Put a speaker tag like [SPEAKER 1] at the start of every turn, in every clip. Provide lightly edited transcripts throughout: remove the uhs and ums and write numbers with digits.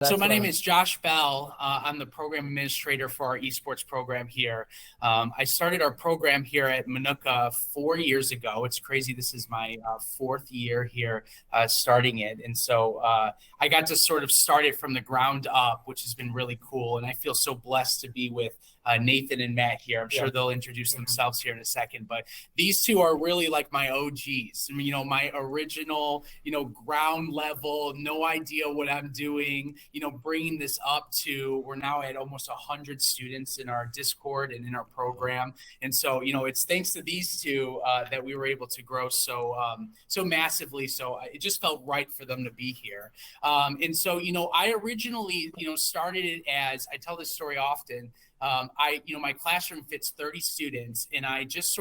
[SPEAKER 1] So my name is Josh Bell. I'm the program administrator for our esports program here. I started our program here at Minooka 4 years ago. It's crazy. This is my fourth year here starting it. And so I got to sort of start it from the ground up, which has been really cool. And I feel so blessed to be with Nathan and Matt here. I'm sure they'll introduce themselves here in a second, but these two are really like my OGs. I mean, my original, ground level, no idea what I'm doing, bringing this up to, we're now at almost 100 students in our Discord and in our program. And so, it's thanks to these two that we were able to grow so massively. So it just felt right for them to be here. And so, I originally, started it as, I tell this story often. My classroom fits 30 students, and I just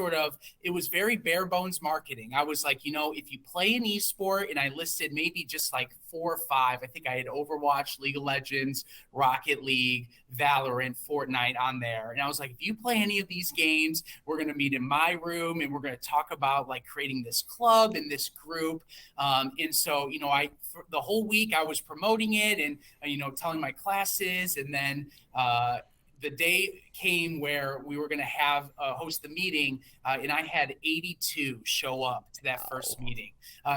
[SPEAKER 1] it was very bare bones marketing. I was like, if you play an esport, and I listed maybe just like 4 or 5, I think I had Overwatch, League of Legends, Rocket League, Valorant, Fortnite on there. And I was like, if you play any of these games, we're going to meet in my room and we're going to talk about like creating this club and this group. And so, for the whole week I was promoting it and, telling my classes, and then, the day came where we were going to host the meeting, and I had 82 show up to that first meeting.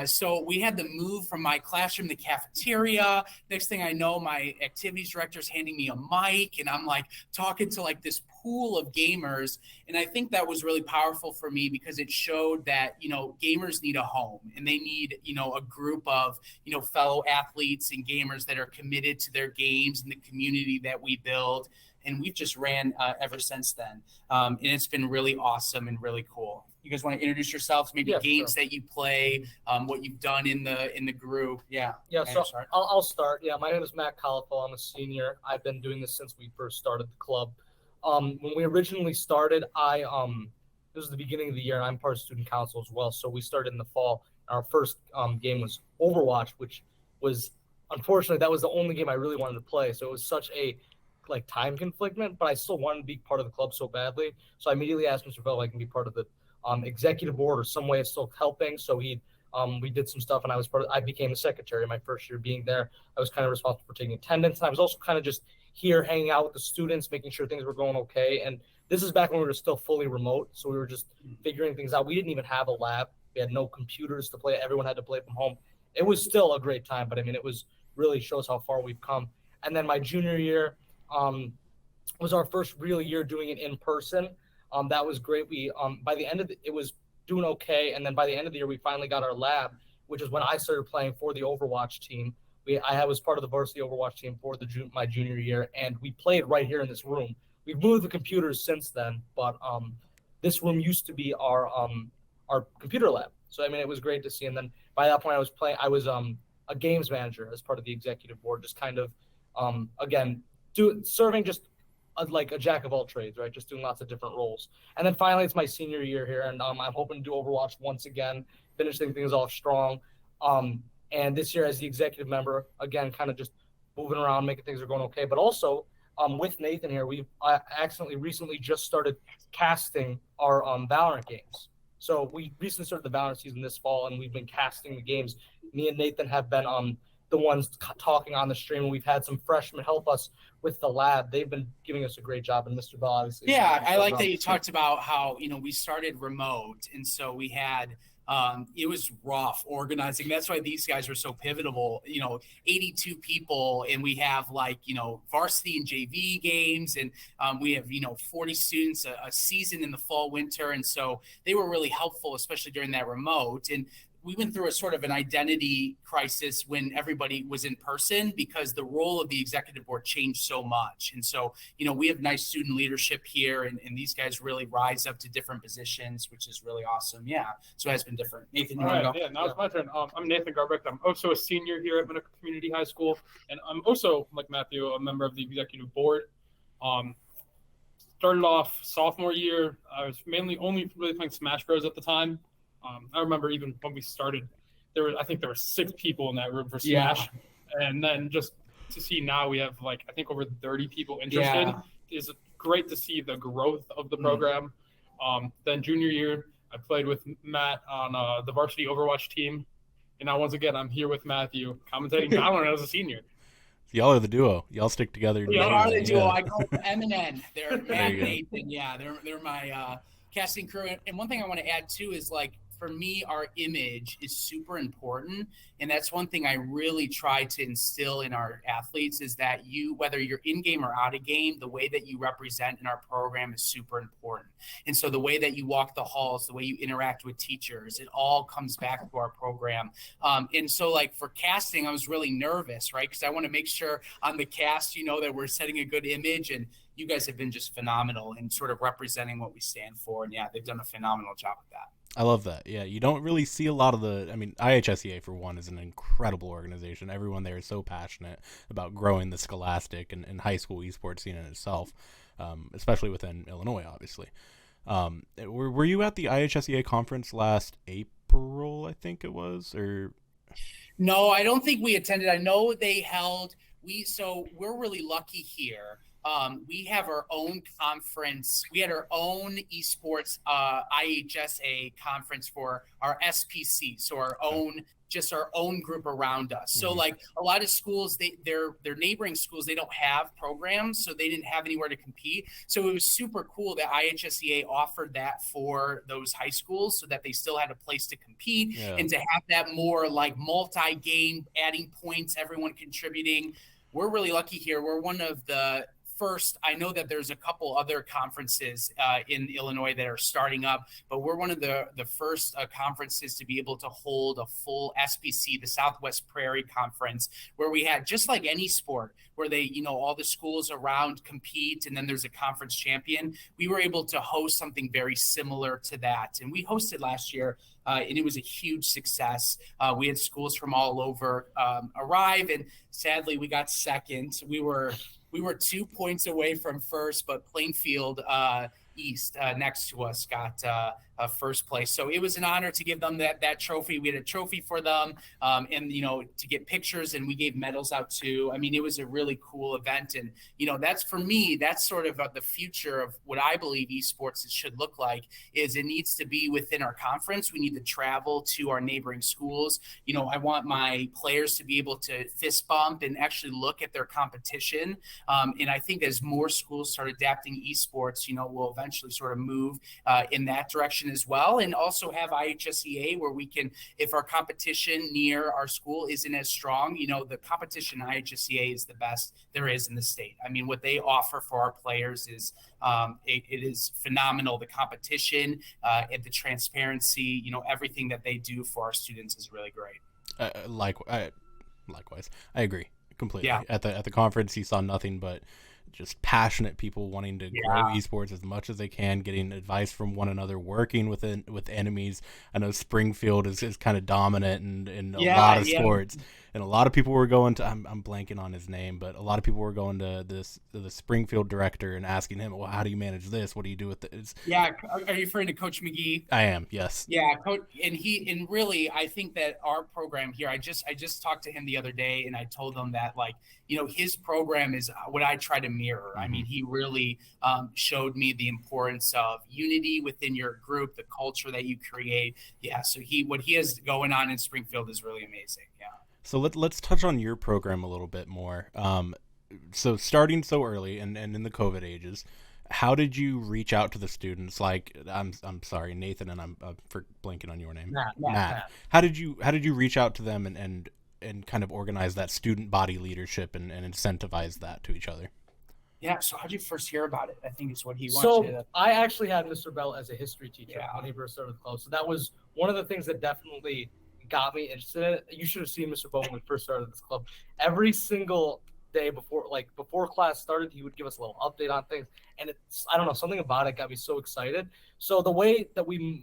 [SPEAKER 1] So we had to move from my classroom to cafeteria. Next thing I know, my activities director's handing me a mic, and I'm like talking to like this pool of gamers. And I think that was really powerful for me because it showed that, gamers need a home, and they need, a group of, fellow athletes and gamers that are committed to their games and the community that we build. And we've just ran ever since then. And it's been really awesome and really cool. You guys want to introduce yourselves, maybe games that you play, what you've done in the group? Yeah.
[SPEAKER 2] So I'll start. Yeah, my name is Matt Colifo. I'm a senior. I've been doing this since we first started the club. When we originally started, this was the beginning of the year, and I'm part of student council as well. So we started in the fall. Our first game was Overwatch, which was, unfortunately, that was the only game I really wanted to play. So it was such a time conflict, but I still wanted to be part of the club so badly. So I immediately asked Mr. Bell if I can be part of the executive board or some way of still helping. So we did some stuff, and I became the secretary my first year being there. I was kind of responsible for taking attendance, and I was also kind of just here hanging out with the students, making sure things were going okay. And this is back when we were still fully remote, so we were just figuring things out. We didn't even have a lab. We had no computers to play. Everyone had to play from home. It was still a great time, but I mean, it was really shows how far we've come. And then my junior year, was our first real year doing it in person. That was great. We by the end of it was doing okay, and then by the end of the year we finally got our lab, which is when I started playing for the Overwatch team. I was part of the varsity Overwatch team for my junior year, and we played right here in this room. We've moved the computers since then, but this room used to be our computer lab. So I mean, it was great to see. And then by that point, I was a games manager as part of the executive board, just kind of again serving just like a jack of all trades, right? Just doing lots of different roles. And then finally, it's my senior year here, and I'm hoping to do Overwatch once again, finishing things off strong. And this year as the executive member, again, kind of just moving around, making things are going okay. But also with Nathan here, I accidentally recently just started casting our Valorant games. So we recently started the Valorant season this fall, and we've been casting the games. Me and Nathan have been the ones talking on the stream, and we've had some freshmen help us with the lab. They've been giving us a great job, and Mr. Bell obviously.
[SPEAKER 1] Yeah, I like that you talked about how, we started remote, and so we had it was rough organizing. That's why these guys are so pivotal. 82 people, and we have varsity and JV games, and we have 40 students a season in the fall, winter, and so they were really helpful, especially during that remote. And we went through a sort of an identity crisis when everybody was in person because the role of the executive board changed so much. And so, we have nice student leadership here, and these guys really rise up to different positions, which is really awesome. Yeah. So it has been different. Nathan, you want to go?
[SPEAKER 3] Yeah, now it's my turn. I'm Nathan Garbeck. I'm also a senior here at Minooka Community High School, and I'm also, like Matthew, a member of the executive board. Started off sophomore year. I was mainly only really playing Smash Bros. At the time. I remember even when we started, I think there were 6 people in that room for Smash. Yeah. And then just to see now we have I think over 30 people interested is great to see the growth of the program. Then junior year, I played with Matt on the varsity Overwatch team. And now once again, I'm here with Matthew commentating Valorant as a senior.
[SPEAKER 4] Y'all are the duo. Y'all stick together.
[SPEAKER 1] We are the duo.
[SPEAKER 4] Yeah.
[SPEAKER 1] I call them M and N. They're Matt and
[SPEAKER 4] go.
[SPEAKER 1] Nathan. Yeah, they're my casting crew. And one thing I want to add too is like for me, our image is super important, and that's one thing I really try to instill in our athletes is that whether you're in game or out of game, the way that you represent in our program is super important. And so the way that you walk the halls, the way you interact with teachers, it all comes back to our program. And so like for casting, I was really nervous, right? Because I want to make sure on the cast, that we're setting a good image, and you guys have been just phenomenal in sort of representing what we stand for. And yeah, they've done a phenomenal job with that.
[SPEAKER 4] I love that. Yeah, you don't really see a lot of IHSEA, for one, is an incredible organization. Everyone there is so passionate about growing the scholastic and high school esports scene in itself, especially within Illinois, obviously. Were you at the IHSEA conference last April, I think it was? Or
[SPEAKER 1] No, I don't think we attended. I know they held so we're really lucky here. We have our own conference. We had our own esports IHSA conference for our SPC, so our own group around us. So like a lot of schools, their neighboring schools, they don't have programs, so they didn't have anywhere to compete. So it was super cool that IHSEA offered that for those high schools so that they still had a place to compete and to have that more like multi-game, adding points, everyone contributing. We're really lucky here. We're one of the first. I know that there's a couple other conferences in Illinois that are starting up, but we're one of the first conferences to be able to hold a full SPC, the Southwest Prairie Conference, where we had just like any sport where they, all the schools around compete and then there's a conference champion. We were able to host something very similar to that. And we hosted last year and it was a huge success. We had schools from all over arrive, and sadly we got second. We were 2 points away from first, but Plainfield East next to us got first place. So it was an honor to give them that trophy. We had a trophy for them and, to get pictures, and we gave medals out too. I mean, it was a really cool event. And, that's for me, that's sort of the future of what I believe esports should look like is it needs to be within our conference. We need to travel to our neighboring schools. I want my players to be able to fist bump and actually look at their competition. And I think as more schools start adapting esports, we'll eventually sort of move in that direction as well. And also have IHSEA where we can, if our competition near our school isn't as strong, the competition in IHSEA is the best there is in the state. I mean, what they offer for our players is it is phenomenal. The competition and the transparency, everything that they do for our students is really great.
[SPEAKER 4] Likewise, I agree completely.
[SPEAKER 1] Yeah.
[SPEAKER 4] At the conference, you saw nothing but just passionate people wanting to grow esports as much as they can, getting advice from one another, working with enemies. I know Springfield is kind of dominant in a lot of sports, and a lot of people were going to. I'm blanking on his name, but a lot of people were going to the Springfield director and asking him, "Well, how do you manage this? What do you do with this?"
[SPEAKER 1] Yeah, are you referring to Coach McGee?
[SPEAKER 4] I am. Yes.
[SPEAKER 1] Yeah, Coach, and really, I think that our program here. I just talked to him the other day, and I told him that his program is what I try to mirror. I mean, he really showed me the importance of unity within your group, the culture that you create. Yeah, so what he has going on in Springfield is really amazing. Yeah.
[SPEAKER 4] So let's touch on your program a little bit more. So starting so early and in the COVID ages, how did you reach out to the students? Like, I'm sorry, Nathan, and I'm for blanking on your name. Matt. How did you reach out to them and kind of organize that student body leadership and incentivize that to each other?
[SPEAKER 1] Yeah. So how did you first hear about it? I think is what he wants.
[SPEAKER 2] So I actually had Mr. Bell as a history teacher when he first started the club. So that was one of the things that definitely got me interested in it. You should have seen Mr. Bell when we first started this club. Every single day before class started, he would give us a little update on things. And I don't know, something about it got me so excited. So the way that we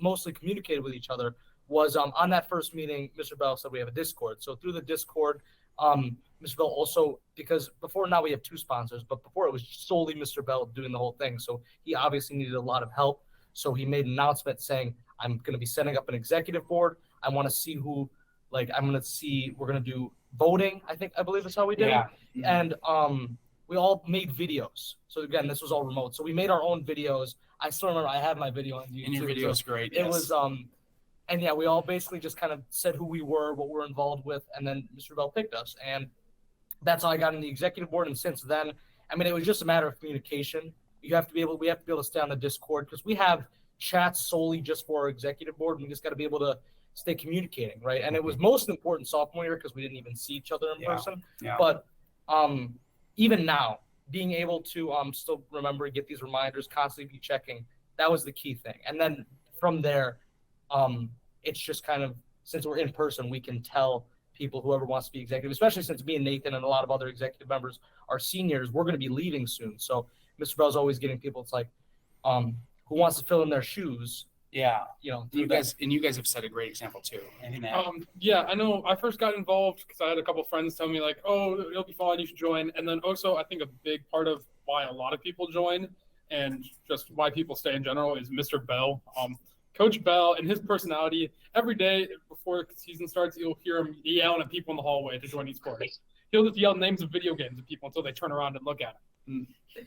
[SPEAKER 2] mostly communicated with each other was on that first meeting, Mr. Bell said we have a Discord. So through the Discord, Mr. Bell also, because before now we have 2 sponsors, but before it was solely Mr. Bell doing the whole thing. So he obviously needed a lot of help. So he made an announcement saying, I'm going to be setting up an executive board. I want to see we're going to do voting. I believe that's how we did it. And we all made videos. So again, this was all remote. So we made our own videos. I still remember I have my video on YouTube.
[SPEAKER 1] And your video is great.
[SPEAKER 2] It was, and yeah, we all basically just kind of said who we were, what we're involved with, and then Mr. Bell picked us. And that's how I got in the executive board. And since then, I mean, it was just a matter of communication. We have to be able to stay on the Discord because we have chats solely just for our executive board. We just got to be able to stay communicating, right? And it was most important sophomore year because we didn't even see each other in person.
[SPEAKER 1] Yeah.
[SPEAKER 2] But even now, being able to still remember, get these reminders, constantly be checking, that was the key thing. And then from there, it's just kind of, since we're in person, we can tell people, whoever wants to be executive, especially since me and Nathan and a lot of other executive members are seniors, we're going to be leaving soon. So Mr. Bell's always getting people, it's like, who wants to fill in their shoes?
[SPEAKER 1] Yeah.
[SPEAKER 2] You
[SPEAKER 1] guys have set a great example too.
[SPEAKER 3] Yeah, I know. I first got involved because I had a couple friends tell me like, "Oh, it'll be fun. You should join." And then also, I think a big part of why a lot of people join and just why people stay in general is Mr. Bell. Coach Bell and his personality. Every day before the season starts, you'll hear him yelling at people in the hallway to join esports. He'll just yell names of video games at people until they turn around and look at him.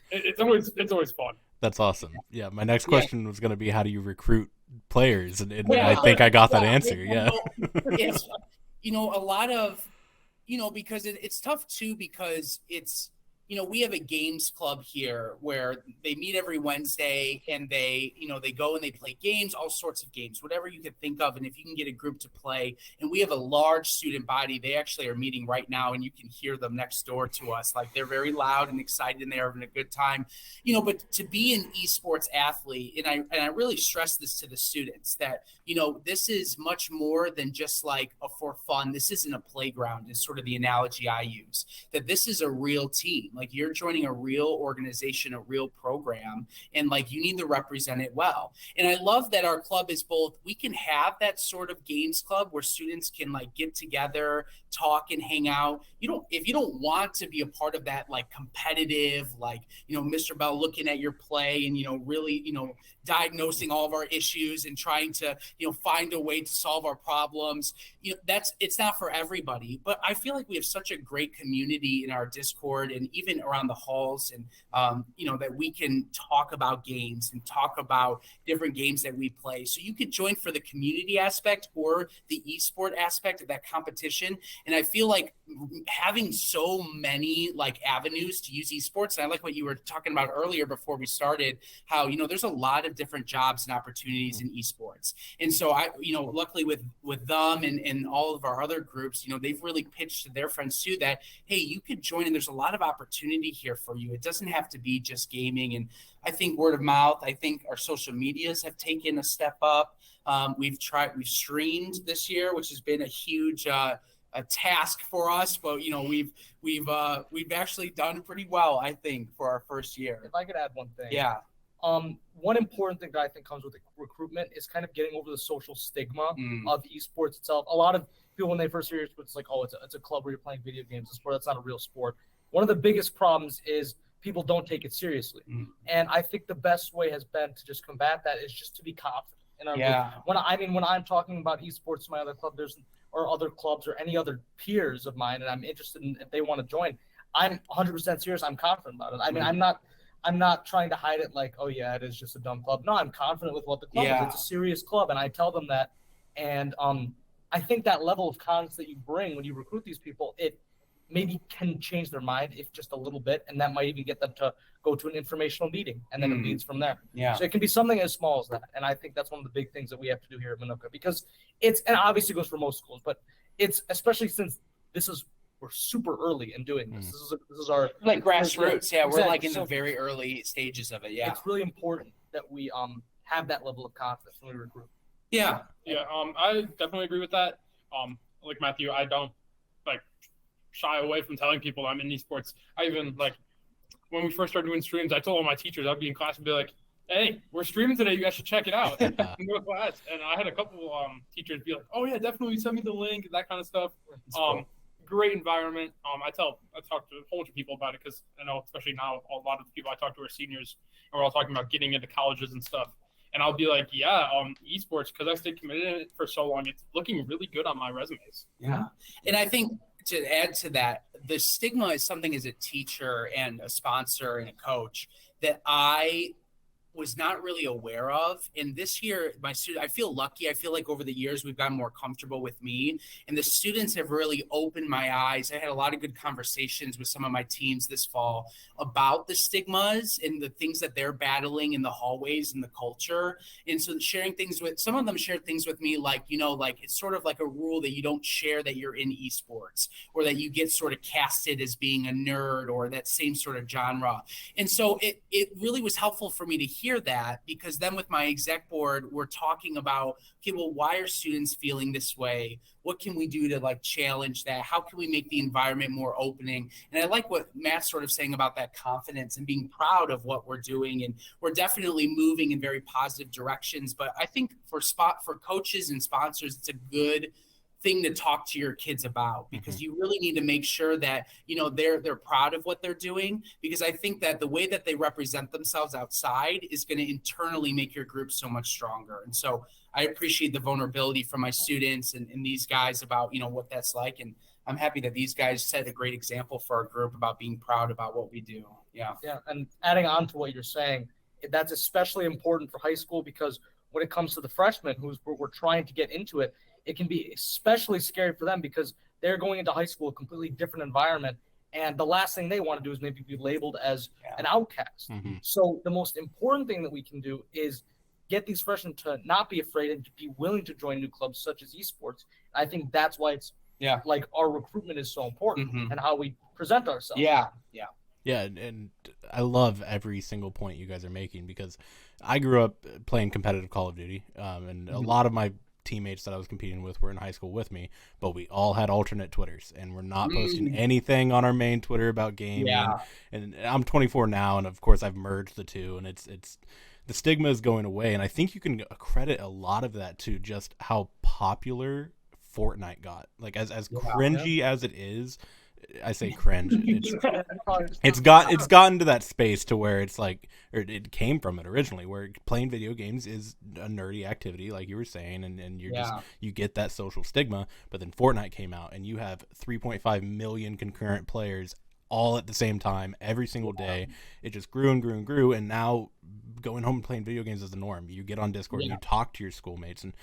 [SPEAKER 3] It's always fun.
[SPEAKER 4] That's awesome. Yeah, my next question was going to be, how do you recruit players? And I think I got that answer. Yeah.
[SPEAKER 1] It's, a lot of, because it's tough too, because it's, we have a games club here where they meet every Wednesday and they go and they play games, all sorts of games, whatever you could think of. And if you can get a group to play, and we have a large student body, they actually are meeting right now and you can hear them next door to us. Like, they're very loud and excited and they're having a good time, but to be an esports athlete, and I really stress this to the students that, this is much more than just like a for fun. This isn't a playground is sort of the analogy I use, that this is a real team. Like, you're joining a real organization, a real program, and like, you need to represent it well. And I love that our club is both, we can have that sort of games club where students can like get together, talk and hang out. If you don't want to be a part of that, like competitive, like, Mr. Bell looking at your play and, really, diagnosing all of our issues and trying to, find a way to solve our problems, it's not for everybody. But I feel like we have such a great community in our Discord and even around the halls, and that we can talk about games and talk about different games that we play. So you could join for the community aspect or the esport aspect of that competition. And I feel like having so many like avenues to use esports, and I like what you were talking about earlier before we started, how there's a lot of different jobs and opportunities in esports. And so I luckily with them and all of our other groups, they've really pitched to their friends too that, hey, you could join and there's a lot of opportunity here for you. It doesn't have to be just gaming. And I think word of mouth, I think our social medias have taken a step up. We've streamed this year, which has been a huge a task for us, but we've actually done pretty well, I think, for our first year.
[SPEAKER 2] If I could add one thing.
[SPEAKER 1] Yeah.
[SPEAKER 2] One important thing that I think comes with recruitment is kind of getting over the social stigma of esports itself. A lot of people, when they first hear esports, it's like, oh, it's a club where you're playing video games. A sport that's not a real sport. One of the biggest problems is people don't take it seriously. And I think the best way has been to just combat that is just to be confident. When I'm talking about esports to my other club, or other clubs or any other peers of mine, and I'm interested in if they want to join, I'm 100% serious. I'm confident about it. I mean, I'm not trying to hide it like, oh yeah, it is just a dumb club. No, I'm confident with what the club is. It's a serious club, and I tell them that. And I think that level of confidence that you bring when you recruit these people, it maybe can change their mind if just a little bit, and that might even get them to go to an informational meeting, and then it leads from there.
[SPEAKER 1] Yeah.
[SPEAKER 2] So it can be something as small as that, and I think that's one of the big things that we have to do here at Minooka, because and obviously it goes for most schools, but it's especially since we're super early in doing this. This is our
[SPEAKER 1] like grassroots. Yeah, we're like in the very early stages of it. Yeah,
[SPEAKER 2] it's really important that we have that level of confidence when we recruit.
[SPEAKER 3] Yeah. I definitely agree with that. Like Matthew, I don't like shy away from telling people I'm in esports. I even like when we first started doing streams, I told all my teachers I'd be in class and be like, hey, we're streaming today. You guys should check it out. And go to class. And I had a couple teachers be like, oh yeah, definitely send me the link and that kind of stuff. Cool. Great environment. I talk to a whole bunch of people about it because I know, especially now, a lot of the people I talk to are seniors, and we're all talking about getting into colleges and stuff. And I'll be like, yeah, esports, because I stayed committed in it for so long, it's looking really good on my resumes.
[SPEAKER 1] Yeah. And I think to add to that, the stigma is something as a teacher and a sponsor and a coach that I was not really aware of. And this year, I feel lucky. I feel like over the years, we've gotten more comfortable with me, and the students have really opened my eyes. I had a lot of good conversations with some of my teams this fall about the stigmas and the things that they're battling in the hallways and the culture. And so some of them shared things with me, like, like it's sort of like a rule that you don't share that you're in esports, or that you get sort of casted as being a nerd or that same sort of genre. And so it really was helpful for me to hear that, because then with my exec board, we're talking about, okay, well, why are students feeling this way? What can we do to like challenge that? How can we make the environment more opening? And I like what Matt's sort of saying about that confidence and being proud of what we're doing. And we're definitely moving in very positive directions. But I think for coaches and sponsors, it's a good thing to talk to your kids about, because you really need to make sure that, they're proud of what they're doing, because I think that the way that they represent themselves outside is going to internally make your group so much stronger. And so I appreciate the vulnerability from my students and these guys about, what that's like. And I'm happy that these guys set a great example for our group about being proud about what we do. Yeah.
[SPEAKER 2] And adding on to what you're saying, that's especially important for high school, because when it comes to the freshmen we're trying to get into it, it can be especially scary for them, because they're going into high school, a completely different environment. And the last thing they want to do is maybe be labeled as an outcast. So the most important thing that we can do is get these freshmen to not be afraid and to be willing to join new clubs such as esports. I think that's why it's like our recruitment is so important and how we present ourselves.
[SPEAKER 4] Yeah, and I love every single point you guys are making, because I grew up playing competitive Call of Duty, and a lot of my teammates that I was competing with were in high school with me, but we all had alternate Twitters, and we're not posting anything on our main Twitter about gaming. And I'm 24 now, and of course I've merged the two, and it's the stigma is going away, and I think you can credit a lot of that to just how popular Fortnite got. Like as cringy as it is, I say cringe. It's gotten to that space to where it's like, or it came from it originally, where playing video games is a nerdy activity, like you were saying, and you get that social stigma. But then Fortnite came out, and you have 3.5 million concurrent players all at the same time every single day. It just grew and grew and grew, and now going home and playing video games is the norm. You get on Discord, you talk to your schoolmates, and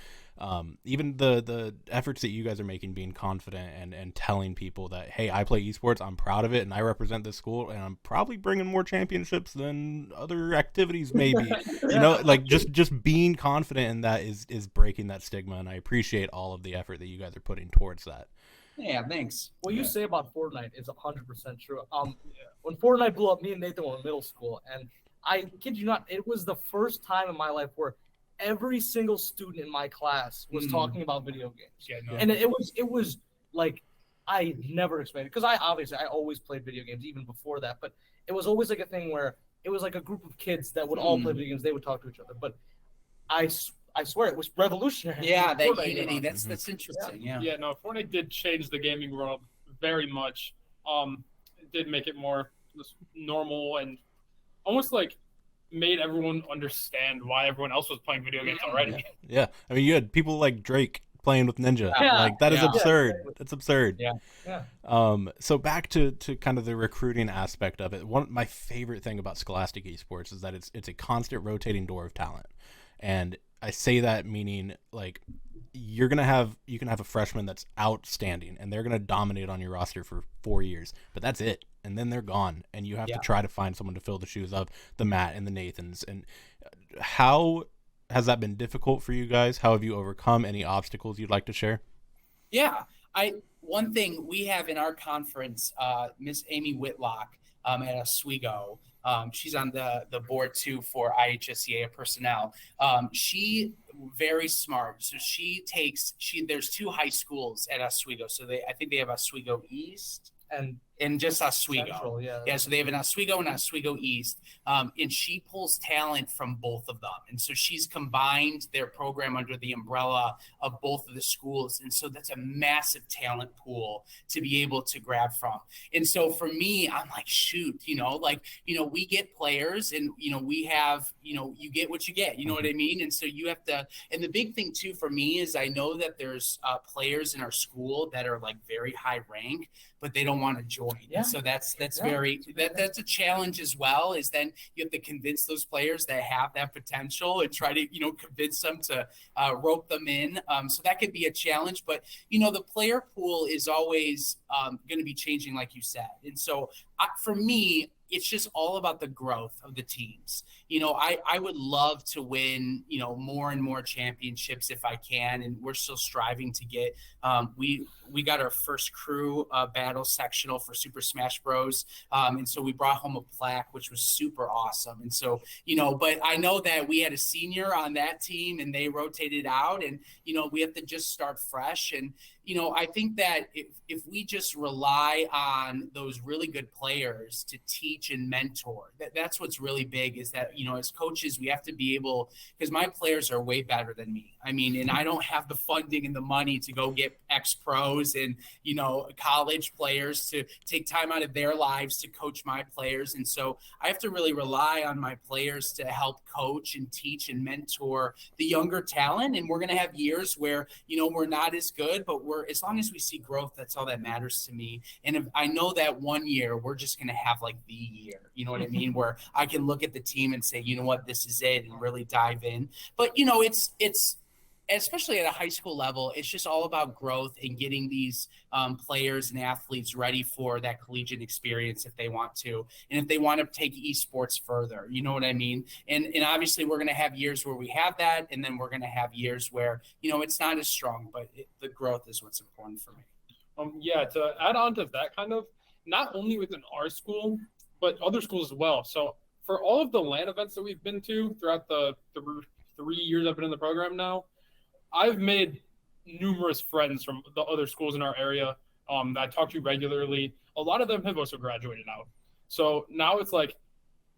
[SPEAKER 4] even the efforts that you guys are making, being confident and telling people that, hey, I play esports, I'm proud of it, and I represent this school, and I'm probably bringing more championships than other activities maybe. Like just being confident in that is breaking that stigma, and I appreciate all of the effort that you guys are putting towards that.
[SPEAKER 1] Yeah, thanks.
[SPEAKER 2] What you say about Fortnite is 100% true. When Fortnite blew up, me and Nathan were in middle school, and I kid you not, it was the first time in my life where every single student in my class was talking about video games. And it was like, I never expected, because I always played video games even before that, but it was always like a thing where it was like a group of kids that would all play video games. They would talk to each other, but I swear it was revolutionary.
[SPEAKER 1] Yeah, that unity. That's interesting.
[SPEAKER 3] Yeah. No, Fortnite did change the gaming world very much. It did make it more normal and almost like made everyone understand why everyone else was playing video games already.
[SPEAKER 4] Yeah. I mean, you had people like Drake playing with Ninja. Like that is absurd. That's absurd. So back to kind of the recruiting aspect of it. My favorite thing about Scholastic Esports is that it's a constant rotating door of talent. And I say that meaning like you can have a freshman that's outstanding and they're going to dominate on your roster for 4 years, but that's it. And then they're gone, and you have to try to find someone to fill the shoes of the Matt and the Nathans. And how has that been difficult for you guys? How have you overcome any obstacles you'd like to share?
[SPEAKER 1] Yeah, one thing we have in our conference, Miss Amy Whitlock at Oswego. She's on the board too for IHSCA personnel. She very smart. So there's 2 high schools at Oswego. So I think they have Oswego East and just Oswego.
[SPEAKER 2] Central,
[SPEAKER 1] So they have an Oswego and Oswego East. And she pulls talent from both of them. And so she's combined their program under the umbrella of both of the schools. And so that's a massive talent pool to be able to grab from. And so for me, I'm like, shoot, we get players and, we have, you get what you get, you know what I mean? And so you have to, and the big thing too, for me is I know that there's players in our school that are like very high rank, but they don't want to join point.
[SPEAKER 2] Yeah.
[SPEAKER 1] And so that's a challenge as well, is then you have to convince those players that have that potential and try to, convince them to rope them in. So that could be a challenge, but the player pool is always going to be changing, like you said. And so for me, it's just all about the growth of the teams. I would love to win, more and more championships if I can. And we're still striving to get, we got our first crew battle sectional for Super Smash Bros. And so we brought home a plaque, which was super awesome. And so, but I know that we had a senior on that team and they rotated out, and, we have to just start fresh. And, I think that if we just rely on those really good players to teach and mentor, that's what's really big, is that, as coaches, we have to be able, because my players are way better than me. I mean, and I don't have the funding and the money to go get ex-pros and, college players to take time out of their lives to coach my players. And so I have to really rely on my players to help coach and teach and mentor the younger talent. And we're going to have years where, we're not as good, but as long as we see growth, that's all that matters to me. And if I know that one year we're just going to have like the year, you know what I mean? Where I can look at the team and say, you know what, this is it, and really dive in. But, it's especially at a high school level, it's just all about growth and getting these players and athletes ready for that collegiate experience if they want to, and if they want to take esports further, you know what I mean? And obviously we're going to have years where we have that, and then we're going to have years where, it's not as strong, but the growth is what's important for me.
[SPEAKER 3] To add on to that, kind of, not only within our school, but other schools as well. So for all of the LAN events that we've been to throughout the 3 years I've been in the program now, I've made numerous friends from the other schools in our area that I talk to regularly. A lot of them have also graduated out. So now it's like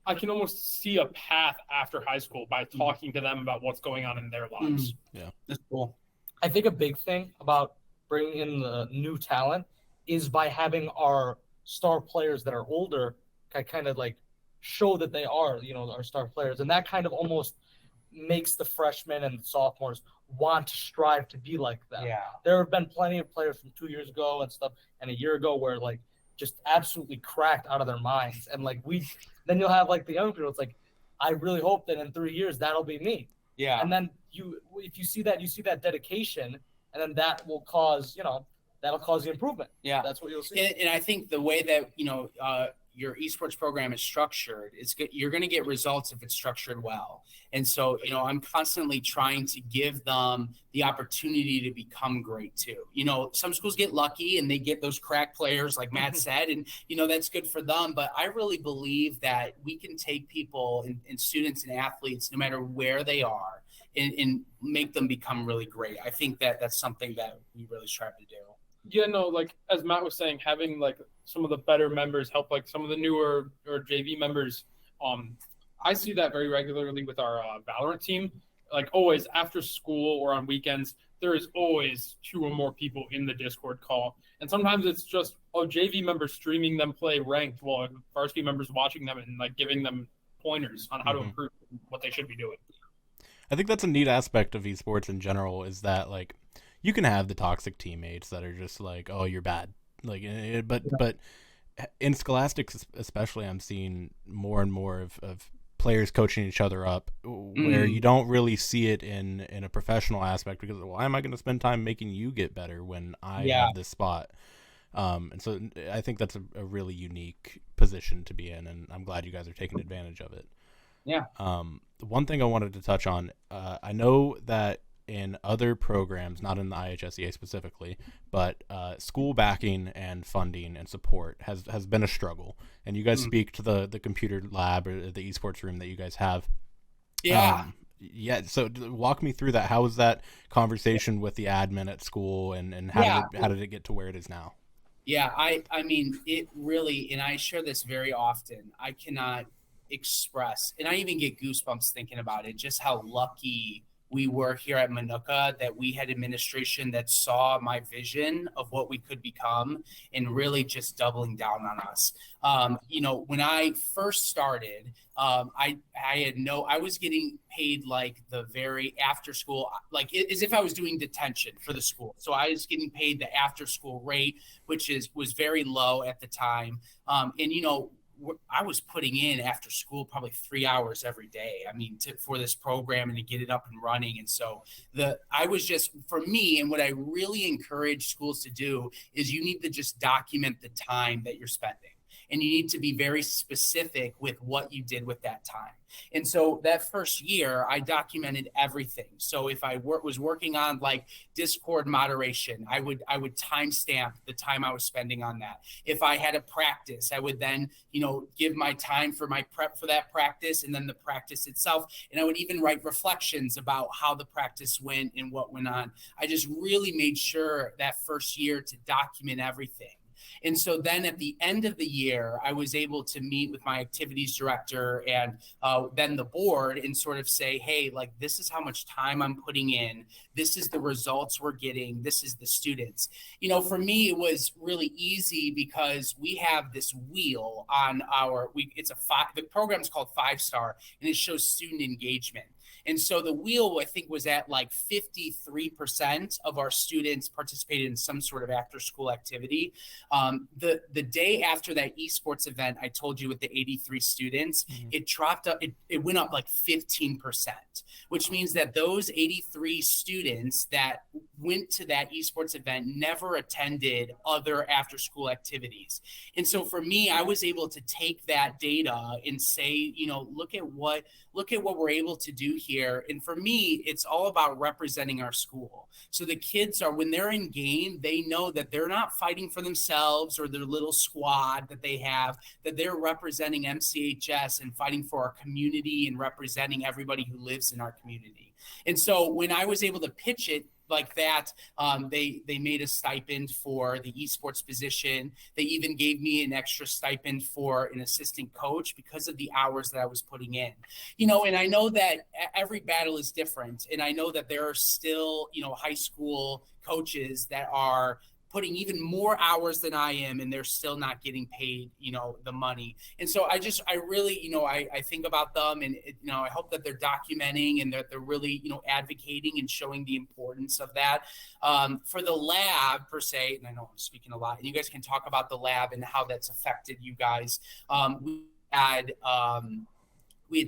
[SPEAKER 3] I can almost see a path after high school by talking to them about what's going on in their lives.
[SPEAKER 4] Yeah,
[SPEAKER 1] that's cool.
[SPEAKER 2] I think a big thing about bringing in the new talent is by having our star players that are older kind of like show that they are, our star players. And that kind of almost makes the freshmen and the sophomores want to strive to be like them.
[SPEAKER 1] Yeah.
[SPEAKER 2] There have been plenty of players from 2 years ago and stuff and a year ago where like just absolutely cracked out of their minds. And like then you'll have like the young people. It's like, I really hope that in 3 years that'll be me.
[SPEAKER 1] Yeah.
[SPEAKER 2] And then if you see that dedication, and then that will cause, that'll cause the improvement.
[SPEAKER 1] Yeah.
[SPEAKER 2] That's what you'll see.
[SPEAKER 1] And I think the way that, your esports program is structured, you're going to get results if it's structured well. And so, I'm constantly trying to give them the opportunity to become great too. Some schools get lucky and they get those crack players like Matt said, and, that's good for them. But I really believe that we can take people and students and athletes, no matter where they are, and make them become really great. I think that that's something that we really strive to do.
[SPEAKER 3] Yeah, no, like as Matt was saying, having like some of the better members help like some of the newer or JV members. I see that very regularly with our Valorant team. Like always after school or on weekends, there is always 2 or more people in the Discord call. And sometimes it's just a JV member streaming them play ranked while varsity members watching them and like giving them pointers on how to improve what they should be doing.
[SPEAKER 4] I think that's a neat aspect of esports in general, is that like you can have the toxic teammates that are just like, oh, you're bad. Like, but in Scholastics especially, I'm seeing more and more of players coaching each other up, where you don't really see it in a professional aspect, because why am I going to spend time making you get better when I have this spot? And so I think that's a really unique position to be in, and I'm glad you guys are taking advantage of it.
[SPEAKER 1] Yeah.
[SPEAKER 4] One thing I wanted to touch on, I know that in other programs, not in the IHSEA specifically, but school backing and funding and support has been a struggle. And you guys speak to the computer lab or the esports room that you guys have.
[SPEAKER 1] Yeah.
[SPEAKER 4] So walk me through that. How was that conversation with the admin at school, and how did it get to where it is now?
[SPEAKER 1] Yeah, I mean, it really, and I share this very often, I cannot express, and I even get goosebumps thinking about it, just how lucky we were here at Minooka, that we had administration that saw my vision of what we could become and really just doubling down on us. When I first started, I was getting paid like the very after school, like as if I was doing detention for the school. So I was getting paid the after school rate, which was very low at the time. I was putting in after school probably 3 hours every day. I mean, for this program and to get it up and running. And so for me, and what I really encourage schools to do is you need to just document the time that you're spending. And you need to be very specific with what you did with that time. And so that first year, I documented everything. So if I was working on like Discord moderation, I would timestamp the time I was spending on that. If I had a practice, I would then, give my time for my prep for that practice and then the practice itself. And I would even write reflections about how the practice went and what went on. I just really made sure that first year to document everything. And so then at the end of the year, I was able to meet with my activities director and then the board and sort of say, hey, like, this is how much time I'm putting in. This is the results we're getting. This is the students. For me, it was really easy because we have this wheel on the program's called 5-Star, and it shows student engagement. And so the wheel, I think, was at like 53% of our students participated in some sort of after school activity. The day after that esports event, I told you with the 83 students, it dropped up, it went up like 15%, which means that those 83 students that went to that esports event never attended other after school activities. And so for me, I was able to take that data and say, look at what we're able to do here. And for me, it's all about representing our school. So the kids when they're in game, they know that they're not fighting for themselves or their little squad that they have, that they're representing MCHS and fighting for our community and representing everybody who lives in our community. And so when I was able to pitch it like that, they made a stipend for the esports position. They even gave me an extra stipend for an assistant coach because of the hours that I was putting in. And I know that every battle is different. And I know that there are still, high school coaches that are putting even more hours than I am, and they're still not getting paid, the money. And so I really, I think about them, and I hope that they're documenting and that they're really, advocating and showing the importance of that. For the lab per se, and I know I'm speaking a lot, and you guys can talk about the lab and how that's affected you guys. We had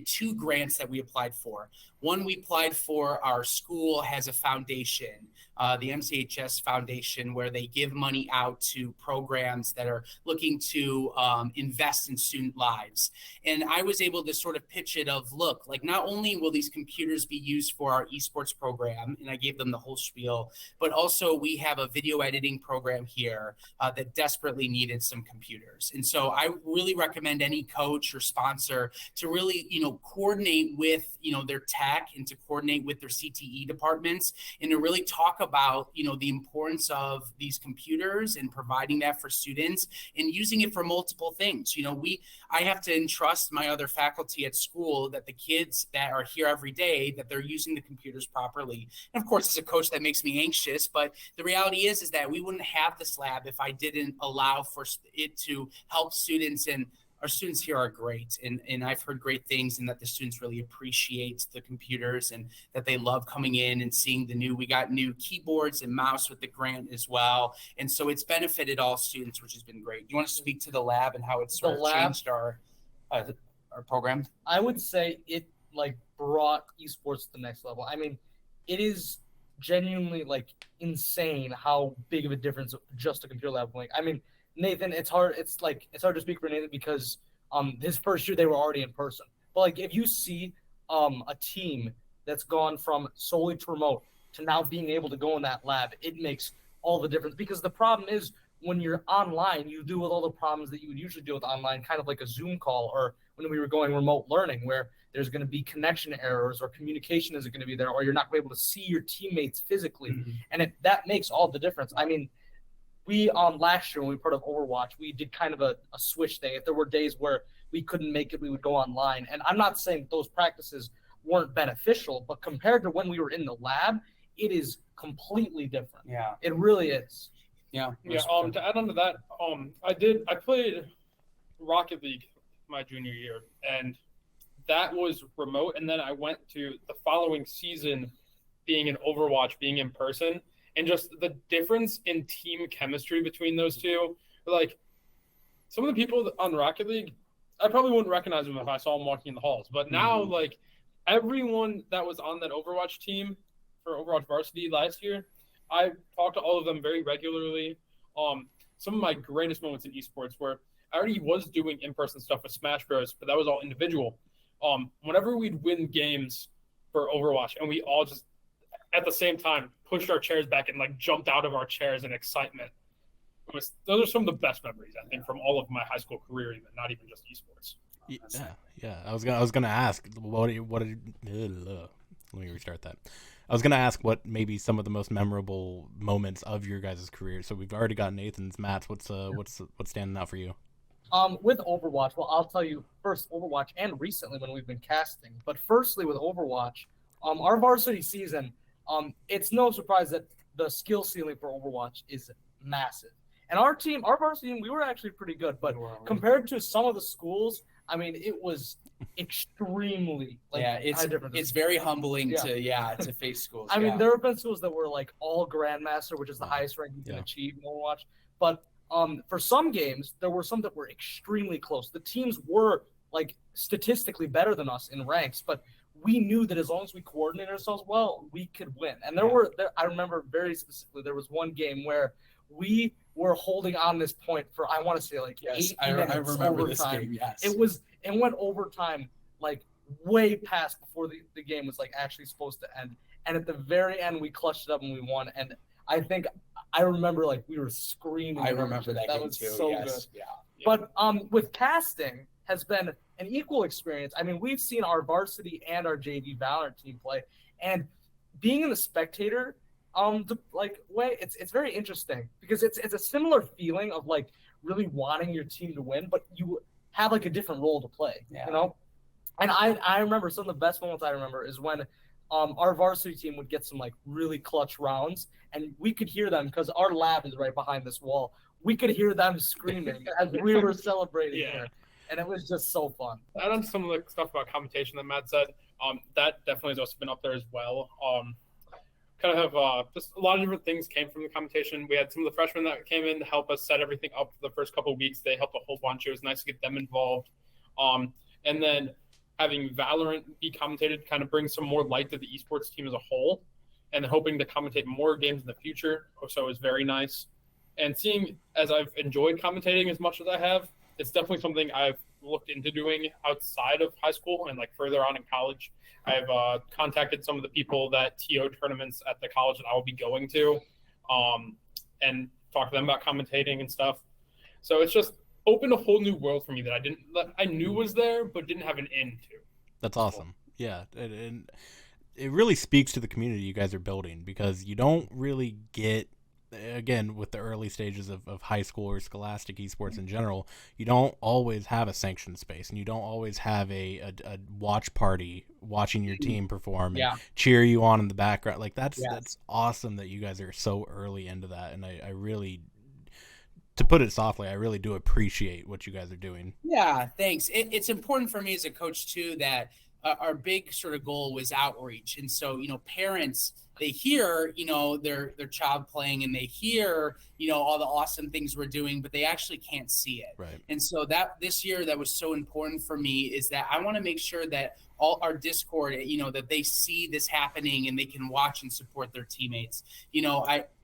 [SPEAKER 1] 2 grants that we applied for. One, we applied for our school has a foundation, the MCHS Foundation, where they give money out to programs that are looking to invest in student lives. And I was able to sort of pitch it of, look, like, not only will these computers be used for our esports program, and I gave them the whole spiel, but also we have a video editing program here that desperately needed some computers. And so I really recommend any coach or sponsor to really, coordinate with, their tech and to coordinate with their CTE departments and to really talk about, the importance of these computers and providing that for students and using it for multiple things. I have to entrust my other faculty at school that the kids that are here every day, that they're using the computers properly. And of course, as a coach, that makes me anxious, but the reality is that we wouldn't have this lab if I didn't allow for it to help students. And our students here are great, and I've heard great things, and that the students really appreciate the computers and that they love coming in and seeing we got new keyboards and mouse with the grant as well. And so it's benefited all students, which has been great. Do you want to speak to the lab and how it's sort of changed our program?
[SPEAKER 2] I would say it brought esports to the next level. I mean, it is genuinely insane how big of a difference just a computer lab will make. I mean, Nathan, it's hard to speak for Nathan because his first year they were already in person. But if you see a team that's gone from solely to remote to now being able to go in that lab, it makes all the difference. Because the problem is when you're online, you deal with all the problems that you would usually deal with online, kind of like a Zoom call, or when we were going remote learning, where there's going to be connection errors or communication isn't going to be there, or you're not going to be able to see your teammates physically. Mm-hmm. And that makes all the difference. I mean, we last year when we were part of Overwatch, we did kind of a switch thing. If there were days where we couldn't make it, we would go online. And I'm not saying those practices weren't beneficial, but compared to when we were in the lab, it is completely different.
[SPEAKER 1] Yeah.
[SPEAKER 2] It really is.
[SPEAKER 1] Yeah.
[SPEAKER 3] Yeah. To add on to that, I played Rocket League my junior year, and that was remote. And then I went to the following season being in Overwatch, being in person, and just the difference in team chemistry between those two. Like, some of the people on Rocket League, I probably wouldn't recognize them if I saw them walking in the halls. But now, like, everyone that was on that Overwatch team for Overwatch Varsity last year, I talked to all of them very regularly. Some of my greatest moments in esports were I already was doing in-person stuff with Smash Bros, but that was all individual. Whenever we'd win games for Overwatch, and we all just at the same time pushed our chairs back and like jumped out of our chairs in excitement. Those are some of the best memories, I think, from all of my high school career, even not even just esports.
[SPEAKER 4] Yeah. I was gonna ask let me restart that. I was gonna ask what maybe some of the most memorable moments of your guys' career. So we've already got Nathan's. Matt's. What's standing out for you?
[SPEAKER 2] With Overwatch, well, I'll tell you first Overwatch and recently when we've been casting. But firstly, with Overwatch, our varsity season, it's no surprise that the skill ceiling for Overwatch is massive. And our varsity team, we were actually pretty good. But compared to some of the schools, I mean, it was extremely
[SPEAKER 1] it's very humbling to face schools.
[SPEAKER 2] I mean, there have been schools that were like all Grandmaster, which is the highest rank you can achieve in Overwatch. But for some games, there were some that were extremely close. The teams were like statistically better than us in ranks, but we knew that as long as we coordinated ourselves well, we could win. And I remember very specifically, there was one game where we were holding on this point for, I want to say, like 8 minutes.
[SPEAKER 1] I remember
[SPEAKER 2] overtime.
[SPEAKER 1] This game, yes.
[SPEAKER 2] It went overtime, like way past before the game was like actually supposed to end. And at the very end, we clutched it up and we won. And I remember like we were screaming.
[SPEAKER 1] I remember that game
[SPEAKER 2] was
[SPEAKER 1] too.
[SPEAKER 2] So
[SPEAKER 1] yes.
[SPEAKER 2] good.
[SPEAKER 1] Yeah.
[SPEAKER 2] But with casting has been an equal experience. I mean, we've seen our varsity and our JV Valorant team play, and being in the spectator way, it's very interesting because it's a similar feeling of like really wanting your team to win, but you have like a different role to play. You know. And I remember some of the best moments I remember is when our varsity team would get some like really clutch rounds, and we could hear them because our lab is right behind this wall. We could hear them screaming as we were celebrating here, and it was just so fun.
[SPEAKER 3] Add on some of the stuff about commentation that Matt said. That definitely has also been up there as well. Kind of have just a lot of different things came from the commentation. We had some of the freshmen that came in to help us set everything up for the first couple of weeks. They helped a whole bunch. It was nice to get them involved. And then having Valorant be commentated kind of brings some more light to the esports team as a whole, and hoping to commentate more games in the future. So is very nice. And seeing as I've enjoyed commentating as much as I have, it's definitely something I've looked into doing outside of high school and like further on in college. I've contacted some of the people that TO tournaments at the college that I will be going to, and talk to them about commentating and stuff. So it's just opened a whole new world for me that I knew was there, but didn't have an end to.
[SPEAKER 4] That's awesome. Yeah. And it really speaks to the community you guys are building, because you don't really get, again, with the early stages of high school or scholastic esports in general, you don't always have a sanctioned space, and you don't always have a watch party watching your team perform and cheer you on in the background. Like that's awesome that you guys are so early into that. And I really, to put it softly, I really do appreciate what you guys are doing.
[SPEAKER 1] Yeah, thanks. It's important for me as a coach too that our big sort of goal was outreach. And so, parents, they hear, their child playing, and they hear, all the awesome things we're doing, but they actually can't see it.
[SPEAKER 4] Right.
[SPEAKER 1] And so that this year that was so important for me is that I want to make sure that all our Discord, that they see this happening and they can watch and support their teammates.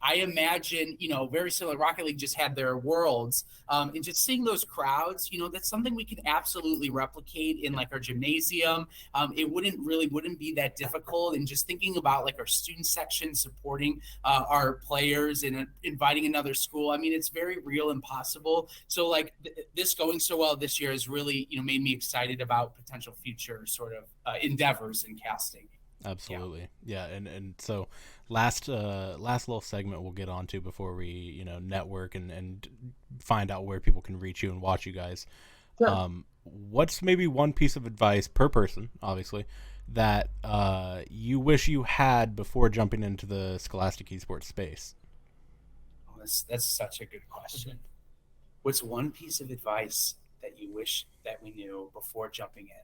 [SPEAKER 1] I imagine, very similar. Rocket League just had their Worlds, and just seeing those crowds, that's something we can absolutely replicate in like our gymnasium. It wouldn't be that difficult. And just thinking about like our student section supporting our players and inviting another school. I mean, it's very real and possible. So like this going so well this year has really, made me excited about potential future sort of endeavors in casting.
[SPEAKER 4] Absolutely. Yeah. And so last little segment we'll get on to before we, network and find out where people can reach you and watch you guys.
[SPEAKER 2] Sure.
[SPEAKER 4] What's maybe one piece of advice per person, obviously, that you wish you had before jumping into the scholastic esports space?
[SPEAKER 1] Oh, that's such a good question. What's one piece of advice that you wish that we knew before jumping in?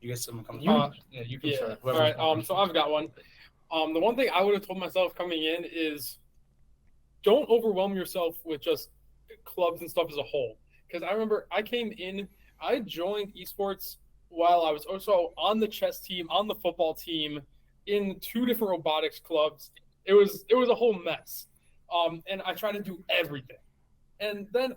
[SPEAKER 1] You guys, someone come.
[SPEAKER 2] You can
[SPEAKER 3] Yeah.
[SPEAKER 2] start.
[SPEAKER 3] All right. So I've got one. The one thing I would have told myself coming in is don't overwhelm yourself with just clubs and stuff as a whole. Because I remember I came in, I joined esports while I was also on the chess team, on the football team, in 2 different robotics clubs. It was a whole mess. And I tried to do everything. And then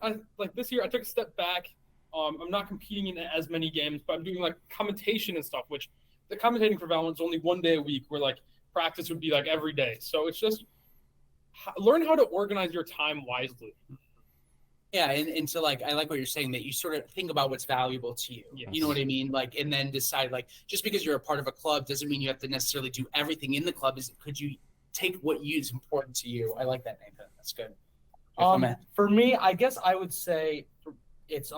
[SPEAKER 3] this year I took a step back. I'm not competing in as many games, but I'm doing like commentation and stuff, which the commentating for Valorant is only 1 day a week, where like practice would be like every day. So it's just learn how to organize your time wisely.
[SPEAKER 1] Yeah, and so like I like what you're saying, that you sort of think about what's valuable to you.
[SPEAKER 3] Yes.
[SPEAKER 1] You know what I mean? Like, and then decide, like, just because you're a part of a club doesn't mean you have to necessarily do everything in the club. Could you take what is important to you? I like that, Nathan. That's good.
[SPEAKER 2] For me, I guess I would say it's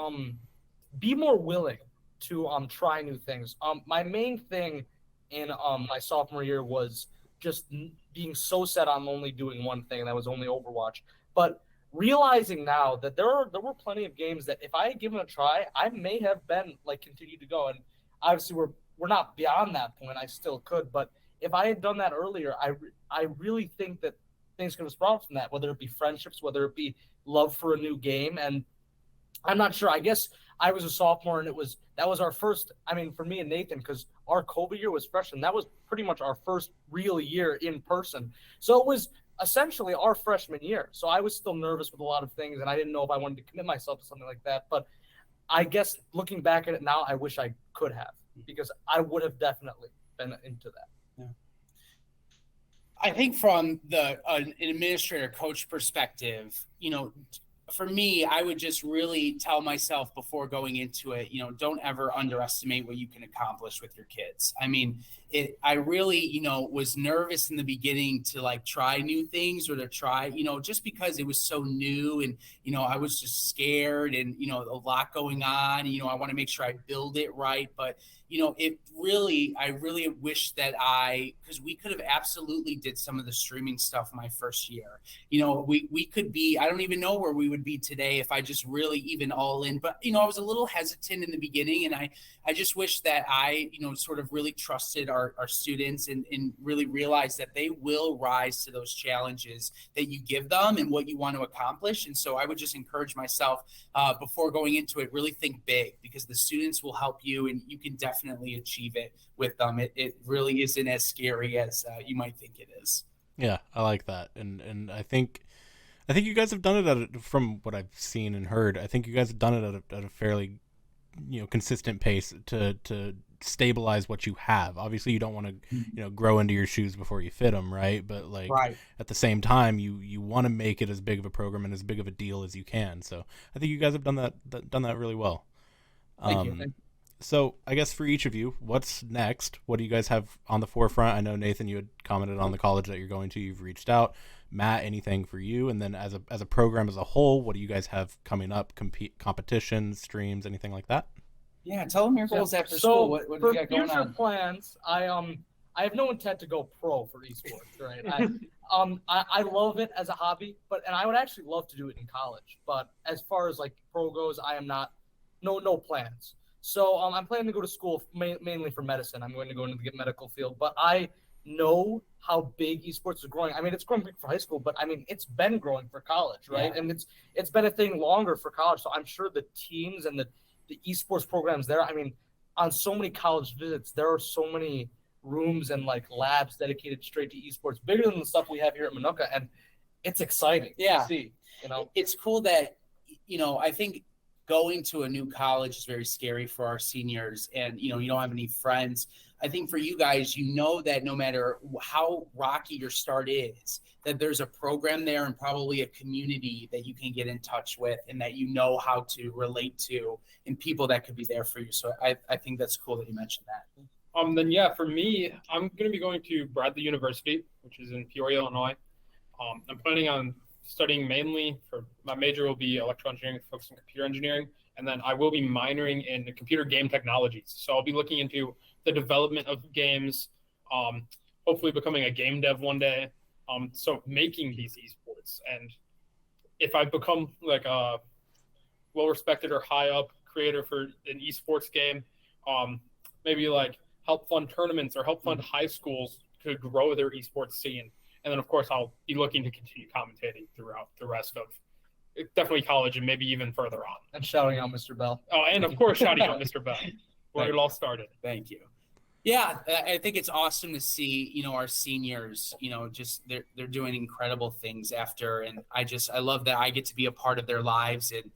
[SPEAKER 2] be more willing to try new things. My main thing in my sophomore year was just being so set on only doing one thing, and that was only Overwatch. But realizing now that there were plenty of games that if I had given a try, I may have been like continued to go. And obviously we're not beyond that point. I still could, but if I had done that earlier, I really think that things could have sprout from that, whether it be friendships, whether it be love for a new game. And I'm not sure. I guess I was a sophomore, and that was our first. I mean, for me and Nathan, because our COVID year was freshman, that was pretty much our first real year in person. So it was essentially our freshman year. So I was still nervous with a lot of things, and I didn't know if I wanted to commit myself to something like that. But I guess looking back at it now, I wish I could have, because I would have definitely been into that.
[SPEAKER 1] Yeah. I think from an administrator coach perspective, for me, I would just really tell myself before going into it, don't ever underestimate what you can accomplish with your kids. I mean, I really, was nervous in the beginning to like try new things or to try, just because it was so new and, I was just scared and, a lot going on, I want to make sure I build it right. But, I really wish that because we could have absolutely did some of the streaming stuff my first year. We could be, I don't even know where we would be today if I just really even all in. But, I was a little hesitant in the beginning, and I just wish that I, sort of really trusted our students and really realized that they will rise to those challenges that you give them and what you want to accomplish. And so I would just encourage myself before going into it, really think big, because the students will help you and you can definitely achieve it with them. It really isn't as scary as you might think it is.
[SPEAKER 4] Yeah, I like that. And I think you guys have done it from what I've seen and heard. I think you guys have done it at a fairly, consistent pace to stabilize what you have. Obviously, you don't want to, grow into your shoes before you fit them, right? But like at the same time, you want to make it as big of a program and as big of a deal as you can. So I think you guys have done that really well.
[SPEAKER 2] Thank you.
[SPEAKER 4] So I guess for each of you, what's next? What do you guys have on the forefront? I know, Nathan, you had commented on the college that you're going to. You've reached out. Matt, anything for you? And then as a program as a whole, what do you guys have coming up? Competitions, streams, anything like that?
[SPEAKER 1] Yeah, tell them your goals after school. What do you got going on?
[SPEAKER 2] For future plans, I have no intent to go pro for esports, right? I love it as a hobby, and I would actually love to do it in college. But as far as like pro goes, I am not, no plans. So I'm planning to go to school mainly for medicine. I'm going to go into the medical field, but I know how big esports is growing. I mean, it's growing big for high school, but I mean, it's been growing for college, right? Yeah. And it's been a thing longer for college. So I'm sure the teams and the esports programs there, I mean, on so many college visits, there are so many rooms and like labs dedicated straight to esports, bigger than the stuff we have here at Minooka, and it's exciting to see.
[SPEAKER 1] It's cool that, I think going to a new college is very scary for our seniors, and you don't have any friends. I think for you guys, that no matter how rocky your start is, that there's a program there and probably a community that you can get in touch with and that you know how to relate to and people that could be there for you. So I think that's cool that you mentioned that.
[SPEAKER 3] Then yeah, for me, I'm going to be going to Bradley University, which is in Peoria, Illinois. I'm planning on studying mainly my major will be electrical engineering, focused on computer engineering, And then I will be minoring in computer game technologies. So I'll be looking into the development of games, hopefully becoming a game dev one day. So making these esports. And if I become like a well-respected or high-up creator for an esports game, maybe like help fund tournaments or help fund high schools to grow their esports scene. And then, of course, I'll be looking to continue commentating throughout the rest of definitely college and maybe even further on.
[SPEAKER 2] And shouting out Mr. Bell.
[SPEAKER 3] Oh, and of course, shouting out Mr. Bell, where it all started.
[SPEAKER 1] Thank you. Yeah, I think it's awesome to see, our seniors, just they're doing incredible things after. And I love that I get to be a part of their lives. And,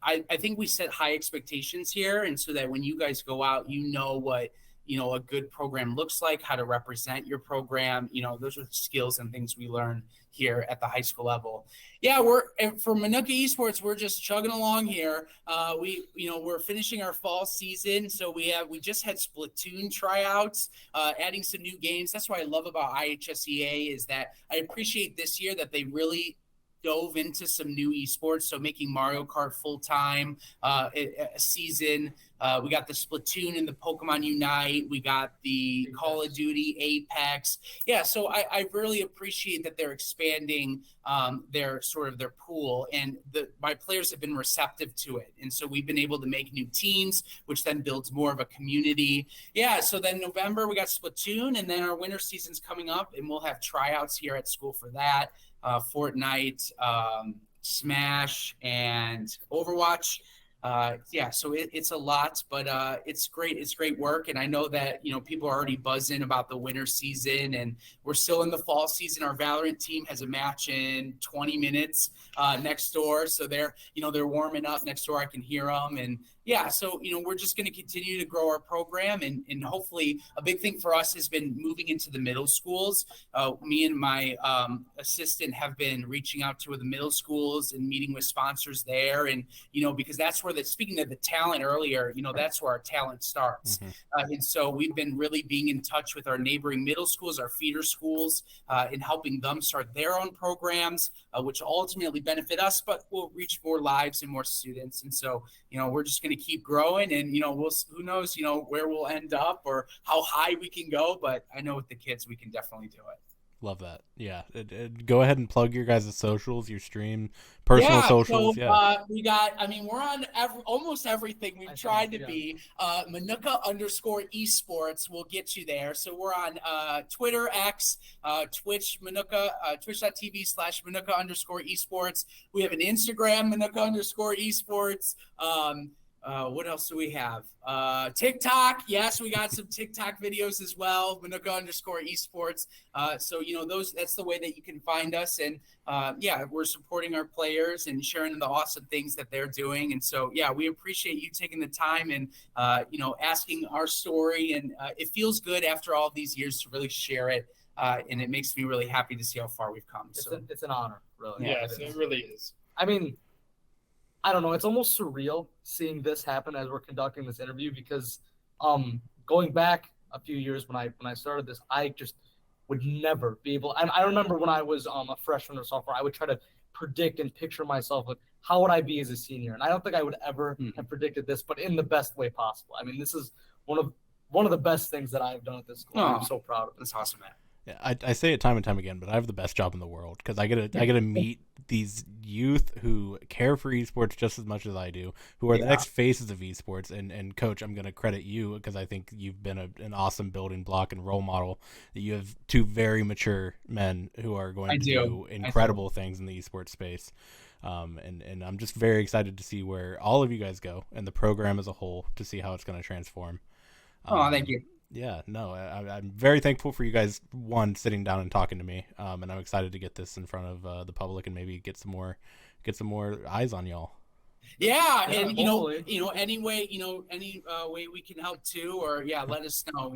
[SPEAKER 1] I think we set high expectations here. And so that when you guys go out, what, a good program looks like, how to represent your program. Those are skills and things we learn here at the high school level. Yeah, for Minooka Esports, we're just chugging along here. We're finishing our fall season. So we just had Splatoon tryouts, adding some new games. That's what I love about IHSEA is that I appreciate this year that they really dove into some new esports. So making Mario Kart full-time, a season. We got the Splatoon and the Pokemon Unite. We got the Call of Duty, Apex. Yeah, so I really appreciate that they're expanding their pool, and my players have been receptive to it. And so we've been able to make new teams, which then builds more of a community. Yeah, so then November we got Splatoon, and then our winter season's coming up, and we'll have tryouts here at school for that. Fortnite, Smash, and Overwatch. So it's a lot, but it's great. It's great work. And I know that, people are already buzzing about the winter season, and we're still in the fall season. Our Valorant team has a match in 20 minutes next door. So they're warming up next door. I can hear them. And yeah, so, we're just going to continue to grow our program. And hopefully a big thing for us has been moving into the middle schools. Me and my assistant have been reaching out to the middle schools and meeting with sponsors there. And, because that's where speaking of the talent earlier, that's where our talent starts. Mm-hmm. And so we've been really being in touch with our neighboring middle schools, our feeder schools, in helping them start their own programs, which ultimately benefit us, but will reach more lives and more students. And so, we're just going to keep growing, and, who knows, where we'll end up or how high we can go. But I know with the kids, we can definitely do it.
[SPEAKER 4] Love that. Yeah. Go ahead and plug your guys' socials, your stream, personal socials.
[SPEAKER 1] So, we got, we're on almost everything we've tried to be. Minooka_esports will get you there. So we're on Twitter, X, Twitch, Minooka, twitch.tv/Minooka_esports. We have an Instagram, Minooka_esports. What else do we have? TikTok. Yes, we got some TikTok videos as well. Minooka_esports. So, that's the way that you can find us. And we're supporting our players and sharing the awesome things that they're doing. And so, we appreciate you taking the time and, asking our story. And it feels good after all these years to really share it. And it makes me really happy to see how far we've come.
[SPEAKER 2] It's an honor, really.
[SPEAKER 3] Yes, it really is.
[SPEAKER 2] I don't know. It's almost surreal seeing this happen as we're conducting this interview because going back a few years when I started this, I just would never be able. And I remember when I was a freshman or sophomore, I would try to predict and picture myself like how would I be as a senior, and I don't think I would ever have predicted this, but in the best way possible. This is one of the best things that I've done at this school. I'm so proud of it.
[SPEAKER 1] That's awesome, man.
[SPEAKER 4] Yeah, I say it time and time again, but I have the best job in the world because I get to meet these youth who care for esports just as much as I do, who are the next faces of esports. And Coach, I'm going to credit you because I think you've been an awesome building block and role model. You have two very mature men who are going to do incredible things in the esports space. And I'm just very excited to see where all of you guys go and the program as a whole to see how it's going to transform.
[SPEAKER 1] Thank you.
[SPEAKER 4] Yeah, no, I'm very thankful for you guys, sitting down and talking to me, and I'm excited to get this in front of the public and maybe get some more eyes on y'all.
[SPEAKER 1] Yeah, and any way we can help too, or let us know.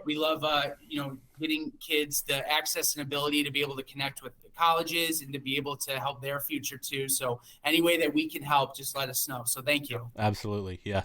[SPEAKER 1] We love getting kids the access and ability to be able to connect with the colleges and to be able to help their future too. So any way that we can help, just let us know. So thank you.
[SPEAKER 4] Absolutely, yeah.